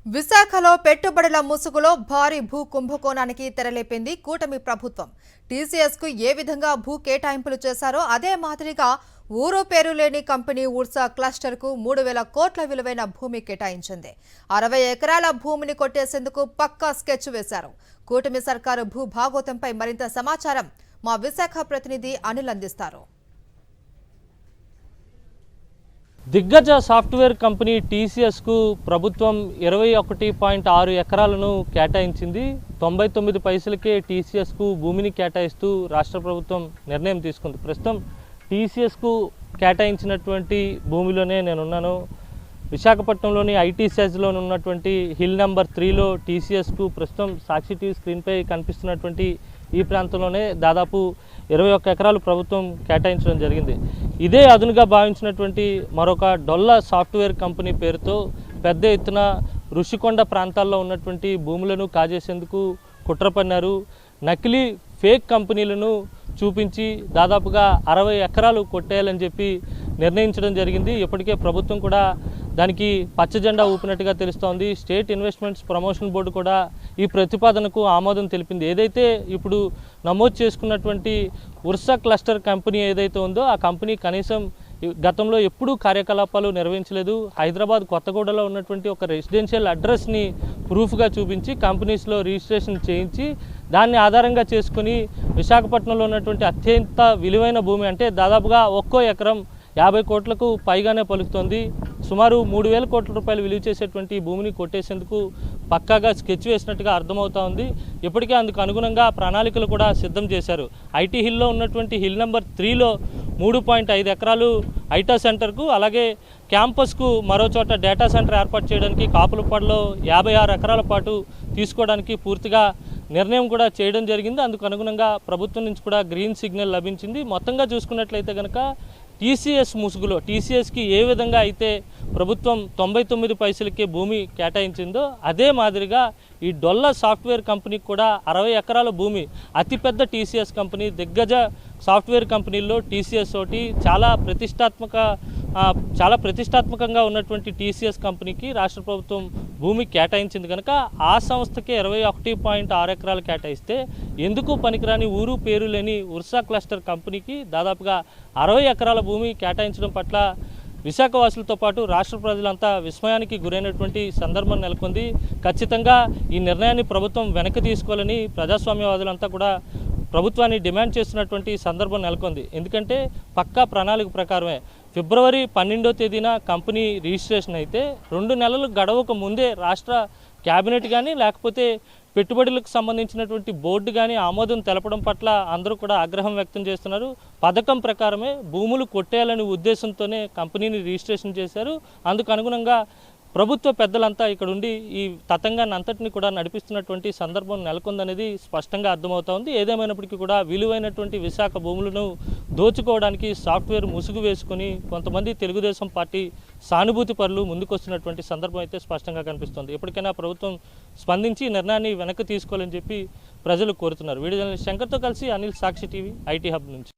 విశాఖలో పెట్టుబడుల ముసుగులో భారీ భూ కుంభకోణానికి తెరలేపింది కూటమి ప్రభుత్వం. టీసీఎస్ కు ఏ విధంగా భూ కేటాయింపులు చేశారో అదే మాదిరిగా ఊరు పేరు లేని కంపెనీ ఉర్సా క్లస్టర్ కు 3,000 కోట్ల విలువైన భూమి కేటాయించింది. 60 ఎకరాల భూమిని కొట్టేసేందుకు పక్కా స్కెచ్ వేశారు. కూటమి సర్కారు భూ భాగోతంపై మరింత సమాచారం మా విశాఖ ప్రతినిధి అనిల్ అందిస్తారు. దిగ్గజ సాఫ్ట్వేర్ కంపెనీ టీసీఎస్కు ప్రభుత్వం 21.6 ఎకరాలను కేటాయించింది. 99 పైసలకే టీసీఎస్కు భూమిని కేటాయిస్తూ రాష్ట్ర ప్రభుత్వం నిర్ణయం తీసుకుంది. ప్రస్తుతం టీసీఎస్కు కేటాయించినటువంటి భూమిలోనే నేనున్నాను. విశాఖపట్నంలోని ఐటీ సెజ్లో ఉన్నటువంటి హిల్ నెంబర్ 3లో టీసీఎస్కు ప్రస్తుతం సాక్షి టీవీ స్క్రీన్పై కనిపిస్తున్నటువంటి ఈ ప్రాంతంలోనే దాదాపు 21 ఎకరాలు ప్రభుత్వం కేటాయించడం జరిగింది. ఇదే అదునుగా భావించినటువంటి మరొక డొల్ల సాఫ్ట్వేర్ కంపెనీ పేరుతో పెద్ద ఎత్తున ఋషికొండ ప్రాంతాల్లో ఉన్నటువంటి భూములను కాజేసేందుకు కుట్ర పన్నారు. నకిలీ ఫేక్ కంపెనీలను చూపించి దాదాపుగా 60 ఎకరాలు కొట్టేయాలని చెప్పి నిర్ణయించడం జరిగింది. ఇప్పటికే ప్రభుత్వం కూడా దానికి పచ్చజెండా ఊపినట్టుగా తెలుస్తోంది. స్టేట్ ఇన్వెస్ట్మెంట్స్ ప్రమోషన్ బోర్డు కూడా ఈ ప్రతిపాదనకు ఆమోదం తెలిపింది. ఏదైతే ఇప్పుడు నమోదు చేసుకున్నటువంటి ఉర్సా క్లస్టర్ కంపెనీ ఏదైతే ఉందో ఆ కంపెనీ కనీసం గతంలో ఎప్పుడూ కార్యకలాపాలు నిర్వహించలేదు. హైదరాబాద్ కొత్తగూడలో ఉన్నటువంటి ఒక రెసిడెన్షియల్ అడ్రస్ని ప్రూఫ్గా చూపించి కంపెనీస్లో రిజిస్ట్రేషన్ చేయించి దాన్ని ఆధారంగా చేసుకుని విశాఖపట్నంలో ఉన్నటువంటి అత్యంత విలువైన భూమి అంటే దాదాపుగా ఒక్కో ఎకరం 50 కోట్లకు పైగానే పలుకుతోంది. సుమారు 3,000 కోట్ల రూపాయలు విలువ చేసేటువంటి భూమిని కొట్టేసేందుకు పక్కాగా స్కెచ్ వేసినట్టుగా అర్థమవుతా ఉంది. ఇప్పటికే అందుకు అనుగుణంగా ప్రణాళికలు కూడా సిద్ధం చేశారు. ఐటీ హిల్లో ఉన్నటువంటి హిల్ నెంబర్ 3లో 3.5 ఎకరాలు ఐటా సెంటర్కు, అలాగే క్యాంపస్కు మరో చోట డేటా సెంటర్ ఏర్పాటు చేయడానికి కాపులపాడులో 56 ఎకరాల పాటు తీసుకోవడానికి పూర్తిగా నిర్ణయం కూడా చేయడం జరిగింది. అందుకు అనుగుణంగా ప్రభుత్వం నుంచి కూడా గ్రీన్ సిగ్నల్ లభించింది. మొత్తంగా చూసుకున్నట్లయితే కనుక టీసీఎస్ ముసుగులో టీసీఎస్కి ఏ విధంగా అయితే ప్రభుత్వం 99 పైసలకే భూమి కేటాయించిందో అదే మాదిరిగా ఈ డొల్ల సాఫ్ట్వేర్ కంపెనీకి కూడా 60 ఎకరాల భూమి, అతిపెద్ద టీసీఎస్ కంపెనీ, దిగ్గజ సాఫ్ట్వేర్ కంపెనీల్లో టీసీఎస్ ఒకటి, చాలా ప్రతిష్టాత్మకంగా ఉన్నటువంటి టీసీఎస్ కంపెనీకి రాష్ట్ర ప్రభుత్వం భూమి కేటాయించింది కనుక ఆ సంస్థకే 21.6 ఎకరాలు కేటాయిస్తే ఎందుకు పనికిరాని ఊరు పేరు లేని ఉర్సా క్లస్టర్ కంపెనీకి దాదాపుగా 60 ఎకరాల భూమి కేటాయించడం పట్ల విశాఖవాసులతో పాటు రాష్ట్ర ప్రజలంతా విస్మయానికి గురైనటువంటి సందర్భం నెలకొంది. ఖచ్చితంగా ఈ నిర్ణయాన్ని ప్రభుత్వం వెనక్కి తీసుకోవాలని ప్రజాస్వామ్యవాదులంతా కూడా ప్రభుత్వాన్ని డిమాండ్ చేస్తున్నటువంటి సందర్భం నెలకొంది. ఎందుకంటే పక్కా ప్రణాళిక ప్రకారమే ఫిబ్రవరి 12వ తేదీన కంపెనీ రిజిస్ట్రేషన్ అయితే 2 నెలలు గడవక ముందే రాష్ట్ర క్యాబినెట్ కానీ లేకపోతే పెట్టుబడులకు సంబంధించినటువంటి బోర్డు కానీ ఆమోదం తెలపడం పట్ల అందరూ కూడా ఆగ్రహం వ్యక్తం చేస్తున్నారు. పథకం ప్రకారమే భూములు కొట్టేయాలనే ఉద్దేశంతోనే కంపెనీని రిజిస్ట్రేషన్ చేశారు. అందుకు అనుగుణంగా ప్రభుత్వ పెద్దలంతా ఇక్కడ ఉండి ఈ తతంగాన్ని అంతటిని కూడా నడిపిస్తున్నటువంటి సందర్భం నెలకొందనేది స్పష్టంగా అర్థమవుతా ఉంది. ఏదేమైనప్పటికీ కూడా విలువైనటువంటి విశాఖ భూములను దోచుకోవడానికి సాఫ్ట్వేర్ ముసుగు వేసుకుని కొంతమంది తెలుగుదేశం పార్టీ సానుభూతి పరులు ముందుకొస్తున్నటువంటి సందర్భం అయితే స్పష్టంగా కనిపిస్తుంది. ఎప్పటికైనా ప్రభుత్వం స్పందించి నిర్ణయాన్ని వెనక్కి తీసుకోవాలని చెప్పి ప్రజలు కోరుతున్నారు. వీడియో జర్నలిస్ట్ శంకర్తో కలిసి అనిల్, సాక్షి టీవీ, ఐటీ హబ్ నుంచి.